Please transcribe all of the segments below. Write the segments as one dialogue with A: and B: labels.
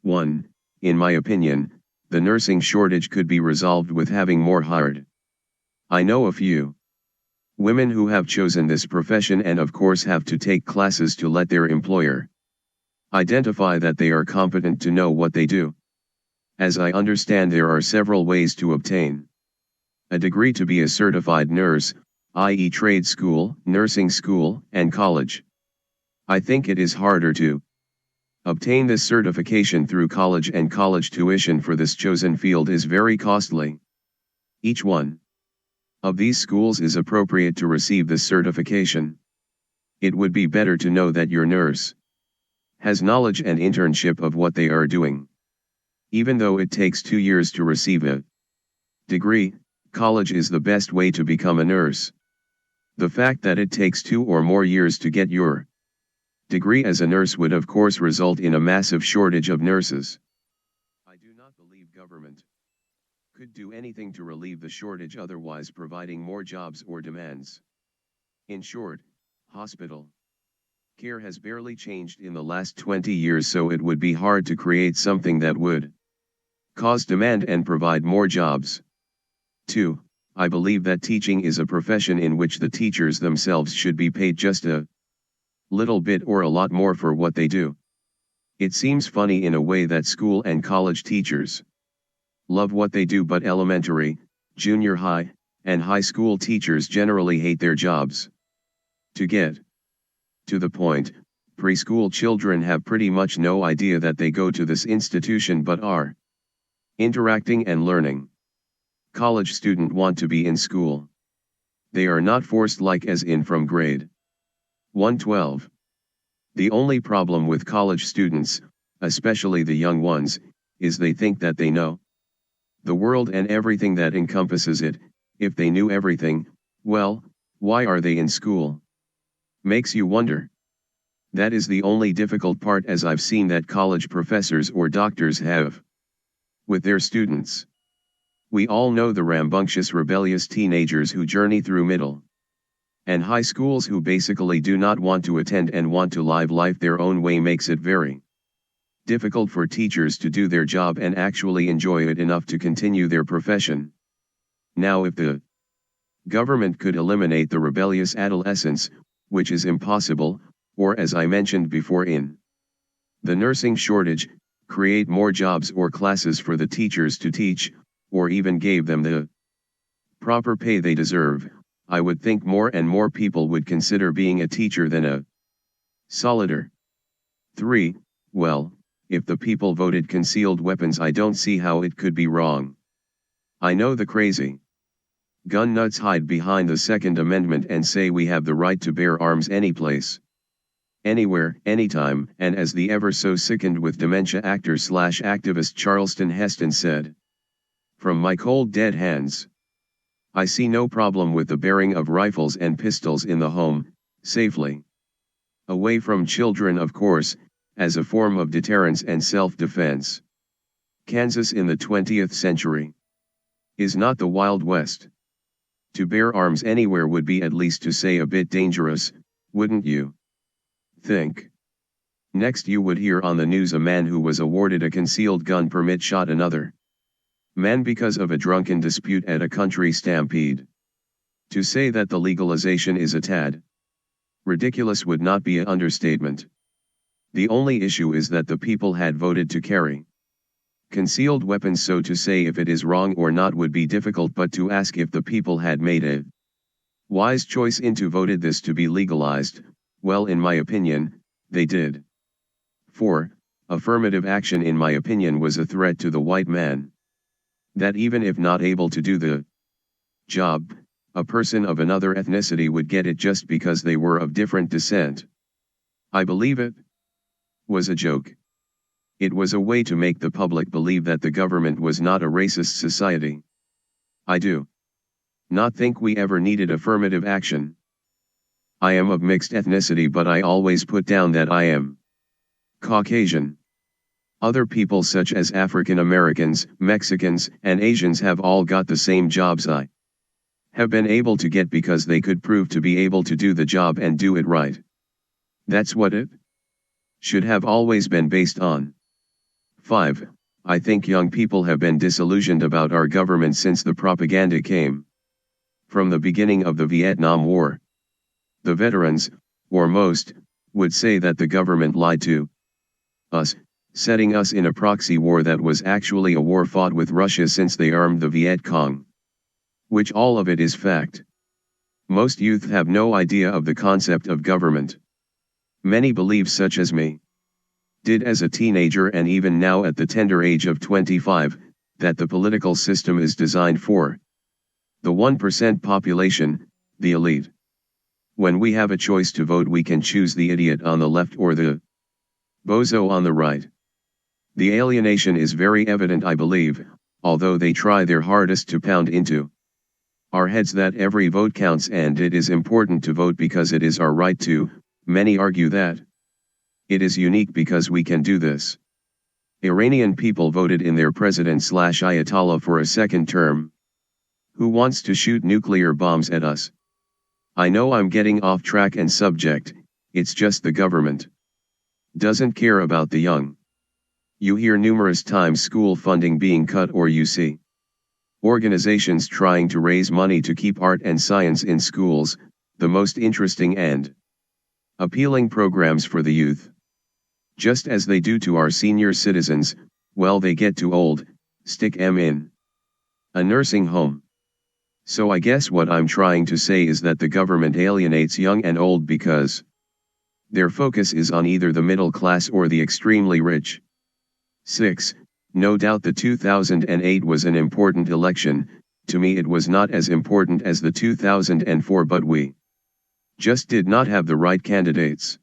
A: 1. In my opinion, the nursing shortage could be resolved with having more hired. I know a few women who have chosen this profession and of course have to take classes to let their employer identify that they are competent to know what they do. As I understand, there are several ways to obtain a degree to be a certified nurse, i.e. trade school, nursing school, and college. I think it is harder to obtain this certification through college, and college tuition for this chosen field is very costly. Each one of these schools is appropriate to receive this certification. It would be better to know that your nurse has knowledge and internship of what they are doing. Even though it takes 2 years to receive a degree, college is the best way to become a nurse. The fact that it takes 2 or more years to get your degree as a nurse would of course result in a massive shortage of nurses. I do not believe government could do anything to relieve the shortage otherwise providing more jobs or demands. In short, hospital care has barely changed in the last 20 years, so it would be hard to create something that would cause demand and provide more jobs. 2. I believe that teaching is a profession in which the teachers themselves should be paid just a little bit or a lot more for what they do. It seems funny in a way that school and college teachers love what they do, but elementary, junior high, and high school teachers generally hate their jobs. To get to the point, preschool children have pretty much no idea that they go to this institution but are interacting and learning. College students want to be in school. They are not forced, like as in from grade 112. The only problem with college students, especially the young ones, is they think that they know the world and everything that encompasses it. If they knew everything, well, why are they in school? Makes you wonder. That is the only difficult part, as I've seen that college professors or doctors have with their students. We all know the rambunctious, rebellious teenagers who journey through middle and high schools who basically do not want to attend and want to live life their own way. Makes it very difficult for teachers to do their job and actually enjoy it enough to continue their profession. Now, if the government could eliminate the rebellious adolescents, which is impossible, or as I mentioned before in the nursing shortage, create more jobs or classes for the teachers to teach, or even gave them the proper pay they deserve, I would think more and more people would consider being a teacher than a soldier. 3. Well, if the people voted concealed weapons, I don't see how it could be wrong. I know the crazy gun nuts hide behind the Second Amendment and say we have the right to bear arms anyplace, anywhere, anytime, and as the ever so sickened with dementia actor/activist Charleston Heston said, "From my cold dead hands, I see no problem with the bearing of rifles and pistols in the home, safely away from children, of course, as a form of deterrence and self-defense. Kansas in the 20th century is not the Wild West. To bear arms anywhere would be, at least to say, a bit dangerous, wouldn't you think?" Next, you would hear on the news a man who was awarded a concealed gun permit shot another man because of a drunken dispute at a country stampede. To say that the legalization is a tad ridiculous would not be an understatement. The only issue is that the people had voted to carry concealed weapons, so to say if it is wrong or not would be difficult, but to ask if the people had made a wise choice into voted this to be legalized, well, in my opinion, they did. 4. Affirmative action, in my opinion, was a threat to the white man. That even if not able to do the job, a person of another ethnicity would get it just because they were of different descent. I believe it was a joke. It was a way to make the public believe that the government was not a racist society. I do not think we ever needed affirmative action. I am of mixed ethnicity, but I always put down that I am Caucasian. Other people such as African Americans, Mexicans, and Asians have all got the same jobs I have been able to get because they could prove to be able to do the job and do it right. That's what it should have always been based on. 5. I think young people have been disillusioned about our government since the propaganda came. From the beginning of the Vietnam War. The veterans, or most, would say that the government lied to us, setting us in a proxy war that was actually a war fought with Russia since they armed the Viet Cong. Which all of it is fact. Most youth have no idea of the concept of government. Many believe, such as me, did as a teenager and even now at the tender age of 25, that the political system is designed for the 1% population, the elite. When we have a choice to vote, we can choose the idiot on the left or the bozo on the right. The alienation is very evident, I believe, although they try their hardest to pound into our heads that every vote counts and it is important to vote because it is our right to. Many argue that it is unique because we can do this. Iranian people voted in their president/Ayatollah for a second term. Who wants to shoot nuclear bombs at us? I know I'm getting off track and subject, it's just the government doesn't care about the young. You hear numerous times school funding being cut, or you see organizations trying to raise money to keep art and science in schools, the most interesting and appealing programs for the youth. Just as they do to our senior citizens, well, they get too old, stick 'em in a nursing home. So I guess what I'm trying to say is that the government alienates young and old because their focus is on either the middle class or the extremely rich. 6. No doubt the 2008 was an important election. To me it was not as important as the 2004, but we just did not have the right candidates.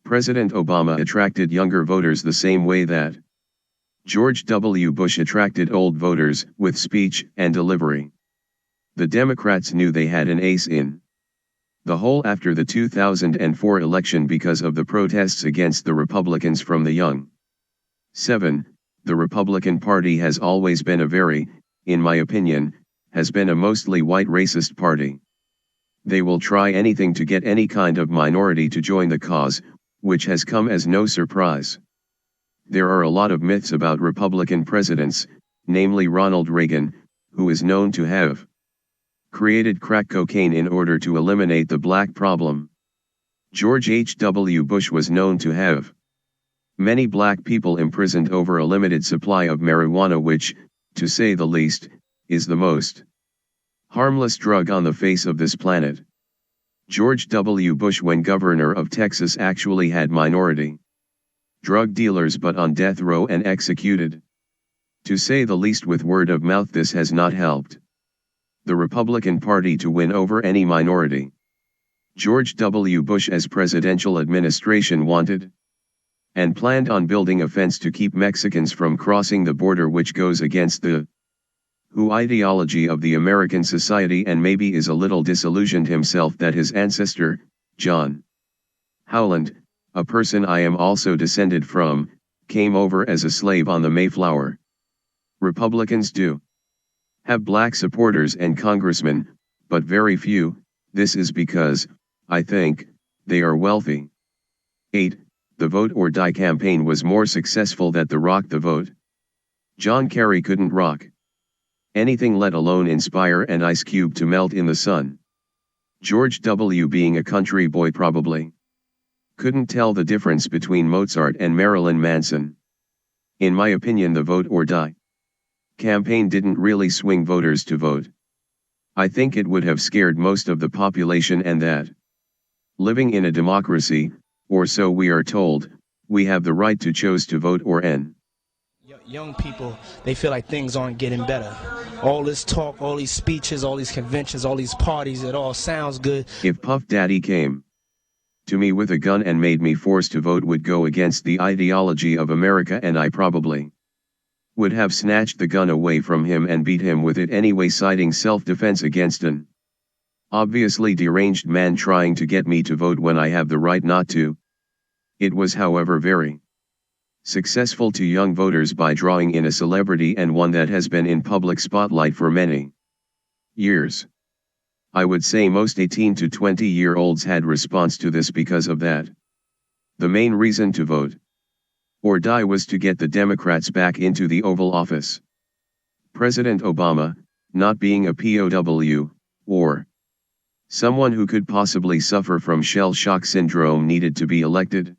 A: President Obama attracted younger voters the same way that George W. Bush attracted old voters, with speech and delivery. The Democrats knew they had an ace in the hole after the 2004 election because of the protests against the Republicans from the young. 7. The Republican Party has always been a very, in my opinion, has been a mostly white racist party. They will try anything to get any kind of minority to join the cause, which has come as no surprise. There are a lot of myths about Republican presidents, namely Ronald Reagan, who is known to have created crack cocaine in order to eliminate the black problem. George H.W. Bush was known to have many black people imprisoned over a limited supply of marijuana, which, to say the least, is the most harmless drug on the face of this planet. George W. Bush, when governor of Texas, actually had minority drug dealers but on death row and executed. To say the least, with word of mouth, this has not helped the Republican Party to win over any minority. George W. Bush as presidential administration wanted and planned on building a fence to keep Mexicans from crossing the border, which goes against the WHO ideology of the American society, and maybe is a little disillusioned himself that his ancestor, John Howland, a person I am also descended from, came over as a slave on the Mayflower. Republicans do have black supporters and congressmen, but very few. This is because, I think, they are wealthy. 8. The Vote or Die campaign was more successful than the Rock the Vote. John Kerry couldn't rock anything, let alone inspire an ice cube to melt in the sun. George W., being a country boy, probably couldn't tell the difference between Mozart and Marilyn Manson. In my opinion, the Vote or Die campaign didn't really swing voters to vote. I think it would have scared most of the population, and that, living in a democracy, or so we are told, we have the right to choose to vote or n.
B: Young people, they feel like things aren't getting better. All this talk, all these speeches, all these conventions, all these parties, it all sounds good.
A: If Puff Daddy came to me with a gun and made me force to vote, would go against the ideology of America, and I probably would have snatched the gun away from him and beat him with it anyway, citing self-defense against an obviously deranged man trying to get me to vote when I have the right not to. It was, however, very successful to young voters by drawing in a celebrity, and one that has been in public spotlight for many years. I would say most 18 to 20-year-olds had response to this because of that. The main reason to vote or die was to get the Democrats back into the Oval Office. President Obama, not being a POW, or someone who could possibly suffer from shell shock syndrome, needed to be elected.